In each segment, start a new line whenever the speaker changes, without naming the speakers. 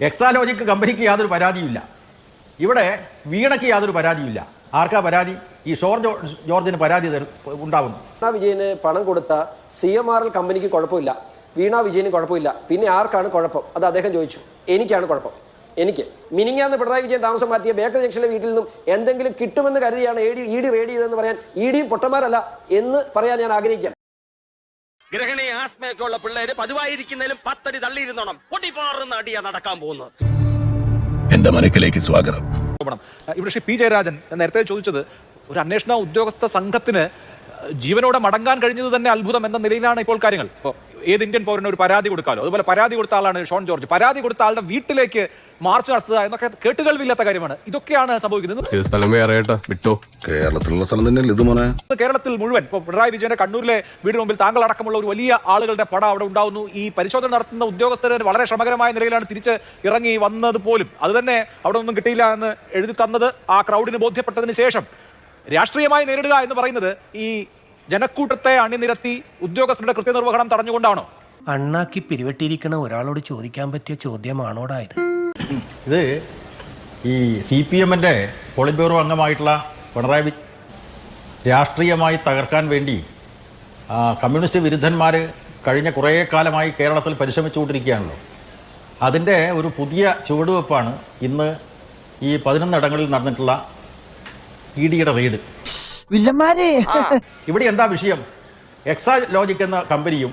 എക്സാലോജിക് കമ്പനിക്ക് യാതൊരു പരാതിയില്ല. ഇവിടെ വീണയ്ക്ക് യാതൊരു പരാതിയില്ല. ആർക്കാ പരാതി? ഈ ജോർജിന് പരാതി ഉണ്ടാവുന്നു.
വീണ വിജയന് പണം കൊടുത്ത CMRL കമ്പനിക്ക് കുഴപ്പമില്ല, വീണ വിജയന് കുഴപ്പമില്ല, പിന്നെ ആർക്കാണ് കുഴപ്പം? അത് അദ്ദേഹം ചോദിച്ചു. എനിക്കാണ് കുഴപ്പം. എനിക്ക് മിനിങ്ങാന്ന് പിണറായി വിജയൻ താമസം മാറ്റിയ ബേക്കറി ജംഗ്ഷനിലെ വീട്ടിൽ നിന്നും എന്തെങ്കിലും കിട്ടുമെന്ന് കരുതിയാണ് ED റെയ്ഡ് ചെയ്തതെന്ന് പറയാൻ EDയും പൊട്ടന്മാരല്ല എന്ന് പറയാൻ ഞാൻ ആഗ്രഹിക്കാം.
ഗ്രഹണി ആസ്മയൊക്കെയുള്ള പിള്ളേര് പതിവായിരിക്കുന്നതിലും 10 അടി തള്ളിയിരുന്നോണം പൊട്ടിപ്പാറുന്ന അടിയാ നടക്കാൻ പോകുന്നത്.
എന്റെ മനക്കിലേക്ക് സ്വാഗതം.
ഇവിടെ ശ്രീ P. ജയരാജൻ നേരത്തെ ചോദിച്ചത് ഒരു അന്വേഷണ ഉദ്യോഗസ്ഥ സംഘത്തിന് ജീവനോടെ മടങ്ങാൻ കഴിഞ്ഞത് തന്നെ അത്ഭുതം എന്ന നിലയിലാണ് ഇപ്പോൾ കാര്യങ്ങൾ. ഇപ്പോൾ ഏത് ഇന്ത്യൻ പൗരന് ഒരു പരാതി കൊടുക്കാമല്ലോ, അതുപോലെ പരാതി കൊടുത്ത ആളാണ് ഷോൺ ജോർജ്. പരാതി കൊടുത്ത ആളുടെ വീട്ടിലേക്ക് മാർച്ച് നടത്തുക എന്നൊക്കെ കേട്ടുകേൾവില്ലാത്ത കാര്യമാണ്. ഇതൊക്കെയാണ് സംഭവിക്കുന്നത്.
കേരളത്തിലുള്ള സ്ഥലം തന്നെയല്ലേ ഇത് മോനെ?
കേരളത്തിൽ മുഴുവൻ ഇപ്പോൾ പിണറായി വിജയന്റെ കണ്ണൂരിലെ വീടിന് മുമ്പിൽ താങ്കൾ അടക്കമുള്ള ഒരു വലിയ ആളുകളുടെ പട അവിടെ ഉണ്ടാവുന്നു. ഈ പരിശോധന നടത്തുന്ന ഉദ്യോഗസ്ഥർ വളരെ ശ്രമകരമായ നിലയിലാണ് തിരിച്ച് ഇറങ്ങി വന്നത് പോലും. അത് തന്നെ അവിടെ ഒന്നും കിട്ടിയില്ല എന്ന് എഴുതി തന്നത് ആ ക്രൗഡിന് ബോധ്യപ്പെട്ടതിന് ശേഷം രാഷ്ട്രീയമായി നേരിടുക എന്ന് പറയുന്നത് ഈ ജനക്കൂട്ടത്തെ അണിനിരത്തി ഉദ്യോഗസ്ഥരുടെ കൃത്യനിർവഹണം തടഞ്ഞുകൊണ്ടാണോ?
അണ്ണാക്കി പിരിവെട്ടിയിരിക്കണ ഒരാളോട് ചോദിക്കാൻ പറ്റിയ ചോദ്യമാണോടായത്?
ഇത് ഈ CPMന്റെ പോളിറ്റ് ബ്യൂറോ അംഗമായിട്ടുള്ള പിണറായി രാഷ്ട്രീയമായി തകർക്കാൻ വേണ്ടി കമ്മ്യൂണിസ്റ്റ് വിരുദ്ധന്മാർ കഴിഞ്ഞ കുറേ കാലമായി കേരളത്തിൽ പരിശ്രമിച്ചുകൊണ്ടിരിക്കുകയാണല്ലോ. അതിൻ്റെ ഒരു പുതിയ ചുവടുവെപ്പാണ് ഇന്ന് ഈ 11 ഇടങ്ങളിൽ നടന്നിട്ടുള്ള EDയുടെ റെയ്ഡ്. ഇവിടെ എന്താ വിഷയം? എക്സാലോജിക് എന്ന കമ്പനിയും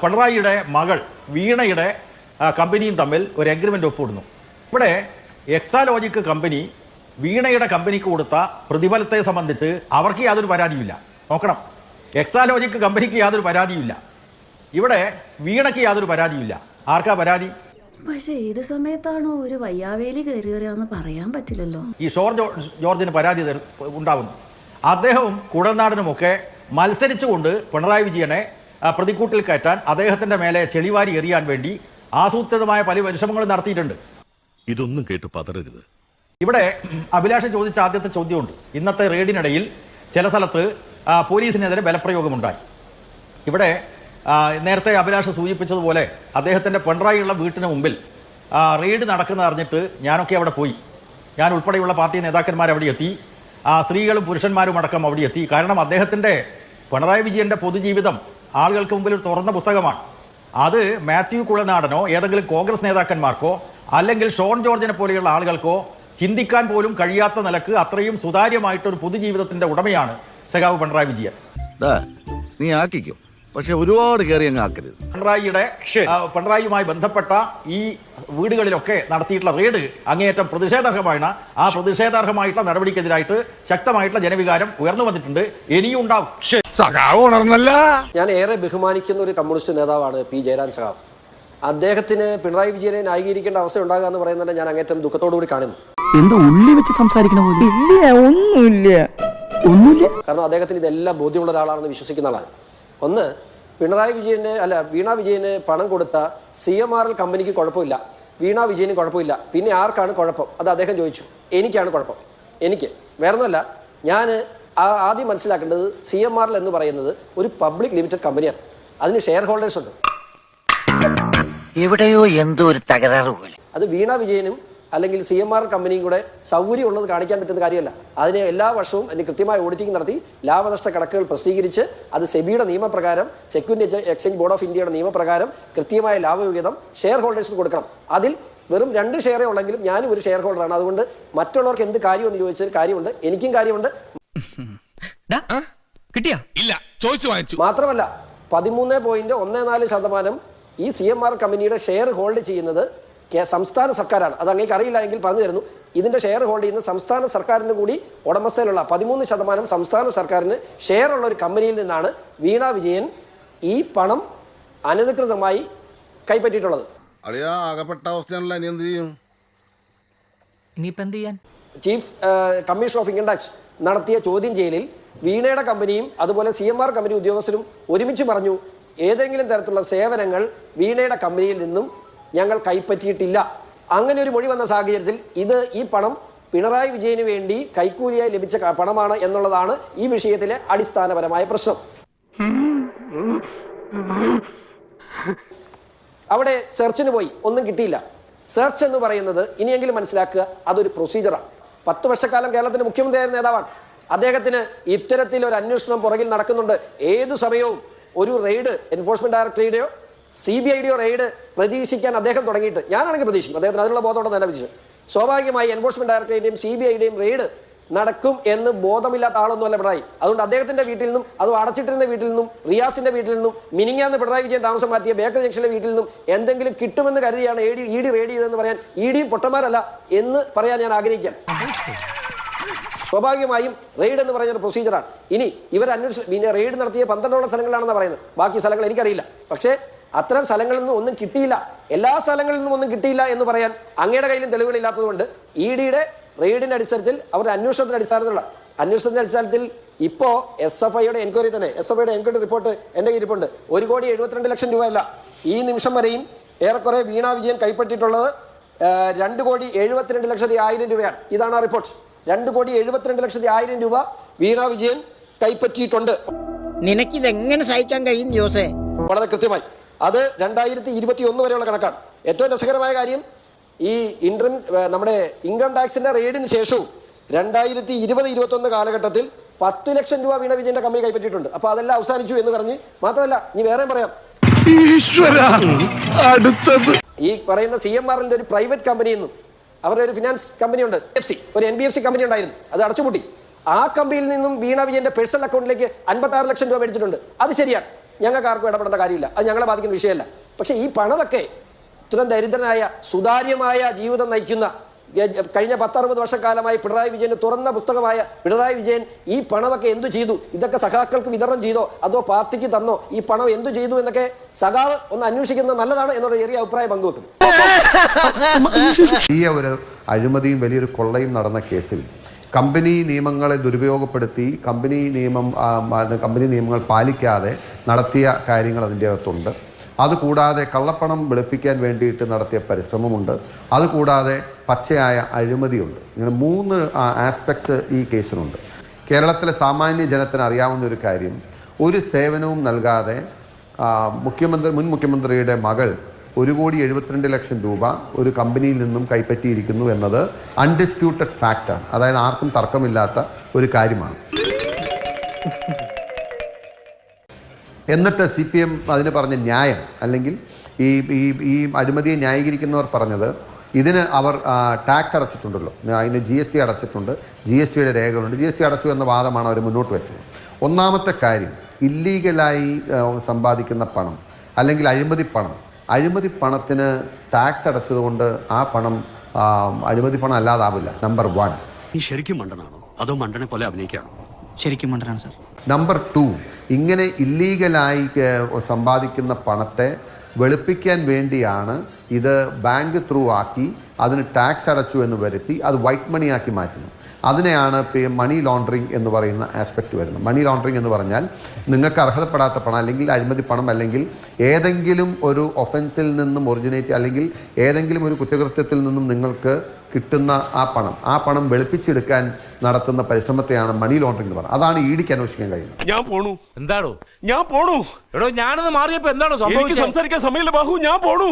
പിണറായിയുടെ മകൾ വീണയുടെ കമ്പനിയും തമ്മിൽ ഒരു എഗ്രിമെൻ്റ് ഒപ്പിടുന്നു. ഇവിടെ എക്സാലോജിക് കമ്പനി വീണയുടെ കമ്പനിക്ക് കൊടുത്ത പ്രതിഫലത്തെ സംബന്ധിച്ച് അവർക്ക് യാതൊരു പരാതിയില്ല. നോക്കണം, എക്സാലോജിക് കമ്പനിക്ക് യാതൊരു പരാതിയില്ല. ഇവിടെ വീണയ്ക്ക് യാതൊരു പരാതിയില്ല. ആർക്കാ പരാതി?
പക്ഷെ ഏത് സമയത്താണോ ഒരു വയ്യാവേലി കയറിയവരാന്ന് പറയാൻ പറ്റില്ലല്ലോ. ഈ
ജോർജിന് പരാതി ഉണ്ടാവുന്നു. അദ്ദേഹവും കുഴൽനാടനുമൊക്കെ മത്സരിച്ചുകൊണ്ട് പിണറായി വിജയനെ പ്രതിക്കൂട്ടിൽ കയറ്റാൻ അദ്ദേഹത്തിന്റെ മേലെ ചെളിവാരി എറിയാൻ വേണ്ടി ആസൂത്രിതമായ പല പരിശ്രമങ്ങളും നടത്തിയിട്ടുണ്ട്.
ഇതൊന്നും കേട്ട് പതറരുത്.
ഇവിടെ അഭിലാഷ് ചോദിച്ച ആദ്യത്തെ ചോദ്യമുണ്ട്. ഇന്നത്തെ റെയ്ഡിനിടയിൽ ചില സ്ഥലത്ത് പോലീസിനെതിരെ ബലപ്രയോഗമുണ്ടായി. ഇവിടെ നേരത്തെ അഭിലാഷ് സൂചിപ്പിച്ചതുപോലെ അദ്ദേഹത്തിൻ്റെ പിണറായിയുള്ള വീട്ടിന് മുമ്പിൽ റെയ്ഡ് നടക്കുന്നത് അറിഞ്ഞിട്ട് ഞാനൊക്കെ അവിടെ പോയി. ഞാൻ ഉൾപ്പെടെയുള്ള പാർട്ടി നേതാക്കന്മാർ അവിടെ എത്തി. സ്ത്രീകളും പുരുഷന്മാരും അടക്കം അവിടെ എത്തി. കാരണം അദ്ദേഹത്തിൻ്റെ പിണറായി വിജയൻ്റെ പൊതുജീവിതം ആളുകൾക്ക് മുമ്പിൽ ഒരു തുറന്ന പുസ്തകമാണ്. അത് മാത്യു കുഴൽനാടനോ ഏതെങ്കിലും കോൺഗ്രസ് നേതാക്കന്മാർക്കോ അല്ലെങ്കിൽ ഷോൺ ജോർജിനെ പോലെയുള്ള ആളുകൾക്കോ ചിന്തിക്കാൻ പോലും കഴിയാത്ത നിലക്ക് അത്രയും സുതാര്യമായിട്ടൊരു പൊതുജീവിതത്തിൻ്റെ ഉടമയാണ് സഖാവ് പിണറായി വിജയൻ.
നീ ആക്കിക്കോ, പക്ഷെ ഒരുപാട് കയറി അങ്ങ് ആക്കരുത്.
പിണറായിയുമായി ബന്ധപ്പെട്ട ഈ വീടുകളിലൊക്കെ നടത്തിയിട്ടുള്ള റെയ്ഡ് അങ്ങേയറ്റം പ്രതിഷേധാർഹമാണ്. ആ പ്രതിഷേധാർഹമായിട്ടുള്ള നടപടിക്കെതിരായിട്ട് ശക്തമായിട്ടുള്ള ജനവികാരം ഉയർന്നു വന്നിട്ടുണ്ട്. ഇനിയും ഉണ്ടാവും.
ഞാൻ ഏറെ ബഹുമാനിക്കുന്ന ഒരു കമ്മ്യൂണിസ്റ്റ് നേതാവാണ് P. ജയരാജൻ സഖാവ്. അദ്ദേഹത്തിന് പിണറായി വിജയനെ ന്യായീകരിക്കേണ്ട അവസ്ഥ ഉണ്ടാകുക എന്ന് പറയുന്നത് ഞാൻ അങ്ങേറ്റം ദുഃഖത്തോടുകൂടി കാണുന്നു.
ഉള്ളി വെച്ച് സംസാരിക്കണ ഒന്നുമില്ല.
കാരണം അദ്ദേഹത്തിന് ഇതെല്ലാം ബോധ്യമുള്ള ഒരാളാണെന്ന് വിശ്വസിക്കുന്ന ആളാണ്. ഒന്ന്, വീണ വിജയന് പണം കൊടുത്ത CMRL കമ്പനിക്ക് കുഴപ്പമില്ല, വീണ വിജയന് കുഴപ്പമില്ല, പിന്നെ ആർക്കാണ് കുഴപ്പം? അത് അദ്ദേഹം ചോദിച്ചു. എനിക്കാണ് കുഴപ്പം. എനിക്ക് വേറൊന്നുമല്ല. ഞാൻ ആദ്യം മനസ്സിലാക്കേണ്ടത് CMRL എന്ന് പറയുന്നത് ഒരു പബ്ലിക് ലിമിറ്റഡ് കമ്പനിയാണ്. അതിന് ഷെയർ ഹോൾഡേഴ്സ് ഉണ്ട്.
എവിടെയോ എന്തോ ഒരു തകരാറ് പോലെ.
അത് വീണ വിജയനും അല്ലെങ്കിൽ CMRL കമ്പനിയും കൂടെ സൗകര്യമുള്ളത് കാണിക്കാൻ പറ്റുന്ന കാര്യമല്ല. അതിനെ എല്ലാ വർഷവും അതിന് കൃത്യമായ ഓഡിറ്റിംഗ് നടത്തി ലാഭനഷ്ട കണക്കുകൾ പ്രസിദ്ധീകരിച്ച് അത് സെബിയുടെ നിയമപ്രകാരം, സെക്യൂരിറ്റി എക്സ്ചേഞ്ച് ബോർഡ് ഓഫ് ഇന്ത്യയുടെ നിയമപ്രകാരം കൃത്യമായ ലാഭവിഹിതം ഷെയർ ഹോൾഡേഴ്സിന് കൊടുക്കണം. അതിൽ വെറും 2 ഷെയറേ ഉള്ളെങ്കിലും ഞാനും ഒരു ഷെയർ ഹോൾഡറാണ്. അതുകൊണ്ട് മറ്റുള്ളവർക്ക് എന്ത് കാര്യമെന്ന് ചോദിച്ചാൽ കാര്യമുണ്ട്, എനിക്കും കാര്യമുണ്ട്. മാത്രമല്ല 13.14% ഈ CMRL കമ്പനിയുടെ ഷെയർ ഹോൾഡ് ചെയ്യുന്നത് സംസ്ഥാന സർക്കാരാണ്. അത് അങ്ങേക്ക് അറിയില്ല എങ്കിൽ പറഞ്ഞു തരുന്നു. ഇതിന്റെ ഷെയർ ഹോൾഡ് ചെയ്യുന്ന സംസ്ഥാന സർക്കാരിന് കൂടി ഉടമസ്ഥയിലുള്ള 13% സംസ്ഥാന സർക്കാരിന് ഷെയർ ഉള്ള ഒരു കമ്പനിയിൽ നിന്നാണ് വീണ വിജയൻ ഈ പണം അനധികൃതമായി കൈപ്പറ്റിയിട്ടുള്ളത്. Chief commissioner of income tax നടത്തിയ ചോദ്യം ചെയ്യലിൽ വീണയുടെ കമ്പനിയും അതുപോലെ CMRL കമ്പനി ഉദ്യോഗസ്ഥരും ഒരുമിച്ച് പറഞ്ഞു, ഏതെങ്കിലും തരത്തിലുള്ള സേവനങ്ങൾ വീണയുടെ കമ്പനിയിൽ നിന്നും ഞങ്ങൾ കൈപ്പറ്റിയിട്ടില്ല. അങ്ങനെ ഒരു മൊഴി വന്ന സാഹചര്യത്തിൽ ഈ പണം പിണറായി വിജയന് വേണ്ടി കൈക്കൂലിയായി ലഭിച്ച പണമാണ് എന്നുള്ളതാണ് ഈ വിഷയത്തിലെ അടിസ്ഥാനപരമായ പ്രശ്നം. അവിടെ സെർച്ചിന് പോയി, ഒന്നും കിട്ടിയില്ല. സെർച്ച് എന്ന് പറയുന്നത് ഇനിയെങ്കിലും മനസ്സിലാക്കുക, അതൊരു പ്രൊസീജിയറാണ്. 10 വർഷക്കാലം കേരളത്തിന്റെ മുഖ്യമന്ത്രിയായ നേതാവാണ്. അദ്ദേഹത്തിന് ഇത്തരത്തിൽ ഒരു അന്വേഷണം പുറകിൽ നടക്കുന്നുണ്ട്. ഏതു സമയവും ഒരു റെയ്ഡ്, എൻഫോഴ്സ്മെന്റ് ഡയറക്ടറേറ്റോ CBIയുടെയോ റെയ്ഡ് പ്രതീക്ഷിക്കാൻ അദ്ദേഹം തുടങ്ങിയിട്ട് ഞാനാണെങ്കിൽ പ്രതീക്ഷിക്കും. അദ്ദേഹത്തിന് അതിനുള്ള ബോധമുണ്ടെന്ന് തന്നെ പ്രതീക്ഷിച്ചു. സ്വാഭാവികമായി എൻഫോഴ്സ്മെന്റ് ഡയറക്ടറേറ്റിന്റെയും CBIയുടെയും റെയ്ഡ് നടക്കും എന്ന് ബോധമില്ലാത്ത ആളൊന്നുമല്ല പിണറായി. അതുകൊണ്ട് അദ്ദേഹത്തിന്റെ വീട്ടിൽ നിന്നും, അത് അടച്ചിട്ടിരുന്ന വീട്ടിൽ നിന്നും, റിയാസിന്റെ വീട്ടിൽ നിന്നും, മിനിങ്ങാന്ന് പിണറായി വിജയൻ താമസം മാറ്റിയ ബേക്കറി ജംഗ്ഷനിലെ വീട്ടിൽ നിന്നും എന്തെങ്കിലും കിട്ടുമെന്ന് കരുതിയാണ് ED റെയ്ഡ് ചെയ്തതെന്ന് പറയാൻ EDയും പൊട്ടന്മാരല്ല എന്ന് പറയാൻ ഞാൻ ആഗ്രഹിക്കുകയാണ്. സ്വാഭാവികമായും റെയ്ഡ് എന്ന് പറയുന്ന പ്രൊസീജിയറാണ്. ഇനി ഇവർ പിന്നെ റെയ്ഡ് നടത്തിയ 12 സ്ഥലങ്ങളിലാണെന്ന് പറയുന്നത്. ബാക്കി സ്ഥലങ്ങൾ എനിക്കറിയില്ല. പക്ഷേ അത്തരം സ്ഥലങ്ങളിൽ നിന്നും ഒന്നും കിട്ടിയില്ല, എല്ലാ സ്ഥലങ്ങളിൽ നിന്നും ഒന്നും കിട്ടിയില്ല എന്ന് പറയാൻ അങ്ങയുടെ കയ്യിലും തെളിവുകളില്ലാത്തതുകൊണ്ട് EDയുടെ റെയ്ഡിന്റെ അടിസ്ഥാനത്തിൽ, അവരുടെ അന്വേഷണത്തിന്റെ അടിസ്ഥാനത്തിൽ ഇപ്പോ SFIയുടെ എൻക്വയറി തന്നെ, SFIയുടെ എൻക്വയറി റിപ്പോർട്ട് എന്റെ കയ്യിലിരിപ്പുണ്ട്. 1,72,00,000 രൂപയല്ല ഈ നിമിഷം വരെയും ഏറെക്കുറെ വീണ വിജയൻ കൈപ്പറ്റിയിട്ടുള്ളത് 2,72,01,000 രൂപയാണ്. ഇതാണ് ആ റിപ്പോർട്ട്. 2,72,01,000 രൂപ വീണ വിജയൻ കൈപ്പറ്റിയിട്ടുണ്ട്.
നിനക്കിതെങ്ങനെ സഹിക്കാൻ കഴിയും ജോസേ?
വളരെ കൃത്യമായി അത് 2021 വരെയുള്ള കണക്കാണ്. ഏറ്റവും രസകരമായ കാര്യം, ഈ നമ്മുടെ ഇൻകം ടാക്സിന്റെ റെയ്ഡിന് ശേഷവും 2020-21 കാലഘട്ടത്തിൽ 10 ലക്ഷം രൂപ വീണ വിജയന്റെ കമ്പനി കൈപ്പറ്റിയിട്ടുണ്ട്. അപ്പൊ അതെല്ലാം അവസാനിച്ചു എന്ന് പറഞ്ഞ് മാത്രമല്ല, ഇനി വേറെയും പറയാം. ഈ പറയുന്ന CMRന്റെ ഒരു പ്രൈവറ്റ് കമ്പനിയിൽ നിന്നും, അവരുടെ ഒരു ഫിനാൻസ് കമ്പനി ഉണ്ട്, ഒരു NBFC കമ്പനി ഉണ്ടായിരുന്നു, അത് അടച്ചുപൂട്ടി. ആ കമ്പനിയിൽ നിന്നും വീണ വിജയന്റെ പേഴ്സണൽ അക്കൗണ്ടിലേക്ക് 56 ലക്ഷം രൂപ മേടിച്ചിട്ടുണ്ട്. അത് ശരിയാണ്, ഞങ്ങൾക്ക് ആർക്കും ഇടപെടേണ്ട കാര്യമില്ല, അത് ഞങ്ങളെ ബാധിക്കുന്ന വിഷയമല്ല. പക്ഷേ ഈ പണമൊക്കെ ഇത്രയും ദരിദ്രനായ സുതാര്യമായ ജീവിതം നയിക്കുന്ന കഴിഞ്ഞ 10-60 വർഷക്കാലമായി പിണറായി വിജയന് തുറന്ന പുസ്തകമായ പിണറായി വിജയൻ ഈ പണമൊക്കെ എന്തു ചെയ്തു? ഇതൊക്കെ സഖാക്കൾക്ക് വിതരണം ചെയ്തോ അതോ പാർട്ടിക്ക് തന്നോ? ഈ പണം എന്തു ചെയ്തു എന്നൊക്കെ സഖാവ് ഒന്ന് അന്വേഷിക്കുന്നത് നല്ലതാണ് എന്നുള്ള ചെറിയ അഭിപ്രായം പങ്കുവെക്കുന്നു.
ഈ ഒരു അഴിമതിയും വലിയൊരു കൊള്ളയും നടന്ന കേസിൽ കമ്പനി നിയമങ്ങളെ ദുരുപയോഗപ്പെടുത്തി കമ്പനി നിയമങ്ങൾ പാലിക്കാതെ നടത്തിയ കാര്യങ്ങൾ അതിൻ്റെ അകത്തുണ്ട്. അതുകൂടാതെ കള്ളപ്പണം വെളുപ്പിക്കാൻ വേണ്ടിയിട്ട് നടത്തിയ പരിശ്രമമുണ്ട്. അതുകൂടാതെ പച്ചയായ അഴിമതിയുണ്ട്. ഇങ്ങനെ 3 ആസ്പെക്ട്സ് ഈ കേസിനുണ്ട്. കേരളത്തിലെ സാമാന്യ ജനത്തിന് അറിയാവുന്ന ഒരു കാര്യം, ഒരു സേവനവും നൽകാതെ മുൻ മുഖ്യമന്ത്രിയുടെ മകൾ 1,72,00,000 രൂപ ഒരു കമ്പനിയിൽ നിന്നും കൈപ്പറ്റിയിരിക്കുന്നു എന്നത് അൺഡിസ്പ്യൂട്ടഡ് ഫാക്റ്റാണ്. അതായത് ആർക്കും തർക്കമില്ലാത്ത ഒരു കാര്യമാണ്. എന്നിട്ട് CPM അതിന് പറഞ്ഞ ന്യായം, അല്ലെങ്കിൽ ഈ അഴിമതിയെ ന്യായീകരിക്കുന്നവർ പറഞ്ഞത്, ഇതിന് അവർ ടാക്സ് അടച്ചിട്ടുണ്ടല്ലോ, അതിന് GST അടച്ചിട്ടുണ്ട്, GSTയുടെ രേഖകളുണ്ട്, GST അടച്ചു എന്ന വാദമാണ് അവർ മുന്നോട്ട് വെച്ചത്. ഒന്നാമത്തെ കാര്യം, ഇല്ലീഗലായി സമ്പാദിക്കുന്ന പണം അല്ലെങ്കിൽ അഴിമതി പണത്തിന് ടാക്സ് അടച്ചതുകൊണ്ട് ആ പണം അഴിമതി പണം അല്ലാതാവില്ല. നമ്പർ 1.
നീ ശരിക്കും മണ്ടനാണോ അതോ മണ്ടനെ പോലെ അഭിനയിക്കാണോ?
ശരിക്കും മണ്ടനാണ് സാർ.
നമ്പർ 2, ഇങ്ങനെ ഇല്ലീഗലായി സമ്പാദിക്കുന്ന പണത്തെ വെളുപ്പിക്കാൻ വേണ്ടിയാണ് ഇത് ബാങ്ക് ത്രൂ ആക്കി അതിന് ടാക്സ് അടച്ചു എന്ന് വരുത്തി അത് വൈറ്റ് മണി ആക്കി മാറ്റുന്നു. അതിനെയാണ് മണി ലോണ്ടറിങ് എന്ന് പറയുന്ന ആസ്പെക്റ്റ് വരുന്നത്. മണി ലോണ്ടറിങ് എന്ന് പറഞ്ഞാൽ നിങ്ങൾക്ക് അർഹതപ്പെടാത്ത പണം അല്ലെങ്കിൽ അഴിമതി പണം അല്ലെങ്കിൽ ഏതെങ്കിലും ഒരു ഒഫൻസിൽ നിന്നും ഒറിജിനേറ്റ് അല്ലെങ്കിൽ ഏതെങ്കിലും ഒരു കുറ്റകൃത്യത്തിൽ നിന്നും നിങ്ങൾക്ക് കിട്ടുന്ന ആ പണം വെളുപ്പിച്ചെടുക്കാൻ നടത്തുന്ന പരിശ്രമത്തെയാണ് മണി ലോണ്ടറിംഗ് എന്ന് പറയുന്നത്. അതാണ് EDക്ക് അന്വേഷിക്കാൻ കഴിയുന്നത്.
ഞാൻ പോണു.
എന്താണോ
ഞാൻ പോണു.
എടോ ഞാനൊന്ന് മാറിയപ്പോ എന്താണോ സംഭവിച്ചത്?
സംസാരിക്കാൻ സമയമില്ല ബാഹു. ഞാൻ പോണു.